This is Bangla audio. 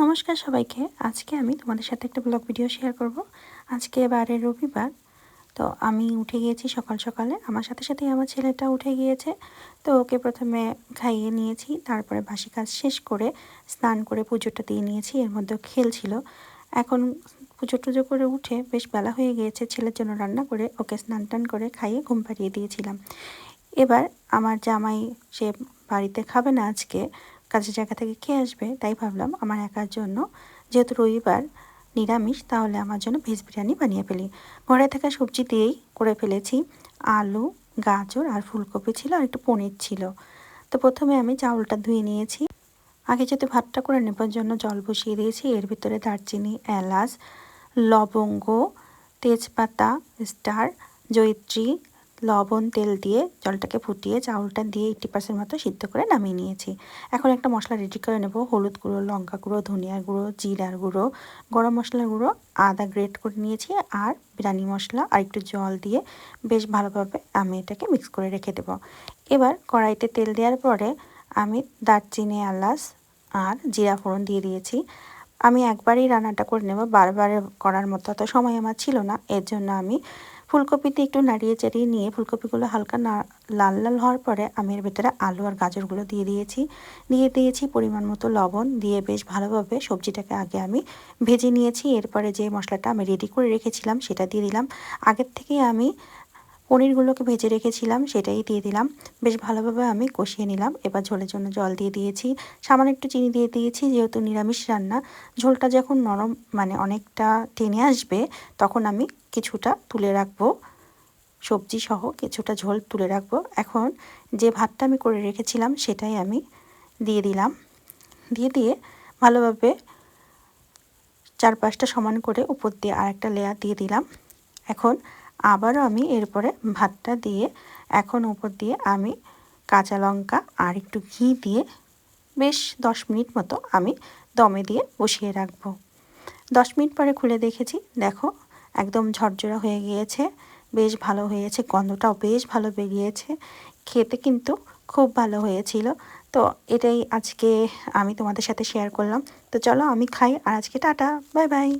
নমস্কার সবাইকে। আজকে আমি তোমাদের সাথে একটা ব্লগ ভিডিও শেয়ার করব। আজকে এবারে রবিবার, তো আমি উঠে গিয়েছি সকাল সকালে। আমার সাথে সাথেই আমার ছেলেটা উঠে গিয়েছে। তো ওকে প্রথমে খাইয়ে নিয়েছি, তারপরে বাসি কাজ শেষ করে স্নান করে পুজোটা দিয়ে নিয়েছি। এর মধ্যে খেলছিল। এখন পুজো টুজো করে উঠে বেশ বেলা হয়ে গিয়েছে, ছেলের জন্য রান্না করে ওকে স্নান টান করে খাইয়ে ঘুম পাড়িয়ে দিয়েছিলাম। এবার আমার জামাই সে বাড়িতে খাবে না, আজকে কাজের জায়গা থেকে খেয়ে আসবে। তাই ভাবলাম আমার একার জন্য, যেহেতু রবিবার নিরামিষ, তাহলে আমার জন্য ভেজ বিরিয়ানি বানিয়ে ফেলি। ঘরে থাকা সবজি দিয়েই করে ফেলেছি। আলু, গাজর আর ফুলকপি ছিল, আর একটু পনির ছিল। তো প্রথমে আমি চাউলটা ধুয়ে নিয়েছি। আগে যদি ভাতটা করে নেবার জন্য জল বসিয়ে দিয়েছি। এর ভিতরে দারচিনি, এলাচ, লবঙ্গ, তেজপাতা, স্টার, জয়িত্রী, লবণ, তেল দিয়ে জলটাকে ফুটিয়ে চাউলটা দিয়ে 80% মতো সিদ্ধ করে নামিয়ে নিয়েছি। এখন একটা মশলা রেডি করে নেব। হলুদ গুঁড়ো, লঙ্কা গুঁড়ো, ধনিয়ার গুঁড়ো, জিরার গুঁড়ো, গরম মশলার গুঁড়ো, আদা গ্রেট করে নিয়েছি, আর বিরিয়ানি মশলা আর একটু জল দিয়ে বেশ ভালোভাবে আমি এটাকে মিক্স করে রেখে দেব। এবার কড়াইতে তেল দেওয়ার পরে আমি দারচিনি, এলাচ আর জিরা ফোড়ন দিয়ে দিয়েছি। আমি একবারই রান্নাটা করে নেব, বারবার করার মতো তো সময় আমার ছিল না। এর জন্য আমি ফুলকপিতে একটু নাড়িয়ে চাড়িয়ে নিয়ে ফুলকপিগুলো হালকা লাল লাল হওয়ার পরে আমি এর ভেতরে আলু আর গাজরগুলো দিয়ে দিয়েছি পরিমাণ মতো লবণ দিয়ে বেশ ভালোভাবে সবজিটাকে আগে আমি ভেজে নিয়েছি। এরপরে যে মশলাটা আমি রেডি করে রেখেছিলাম সেটা দিয়ে দিলাম। আগের থেকেই আমি পনিরগুলোকে ভেজে রেখেছিলাম, সেটাই দিয়ে দিলাম। বেশ ভালোভাবে আমি কষিয়ে নিলাম। এবার ঝোলের জন্য জল দিয়ে দিয়েছি, সামান্য একটু চিনি দিয়ে দিয়েছি। যেহেতু নিরামিষ রান্না, ঝোলটা যখন নরম অনেকটা টেনে আসবে, তখন আমি কিছুটা তুলে রাখবো, সবজি সহ কিছুটা ঝোল তুলে রাখবো। এখন যে ভাতটা আমি করে রেখেছিলাম সেটাই আমি দিয়ে দিলাম। দিয়ে ভালোভাবে চারপাশটা সমান করে উপর দিয়ে আরেকটা লেয়ার দিয়ে দিলাম। এখন আবারও আমি এরপরে ভাতটা দিয়ে এখন উপর দিয়ে আমি কাঁচা লঙ্কা আর একটু ঘি দিয়ে বেশ 10 মিনিট মতো আমি দমে দিয়ে বসিয়ে রাখবো। 10 মিনিট পরে খুলে দেখেছি, দেখো একদম ঝরঝরা হয়ে গিয়েছে, বেশ ভালো হয়েছে, গন্ধটাও বেশ ভালো বেরিয়েছে, খেতে কিন্তু খুব ভালো হয়েছিল। তো এটাই আজকে আমি তোমাদের সাথে শেয়ার করলাম। তো চলো আমি খাই, আর আজকে টাটা, বাই বাই।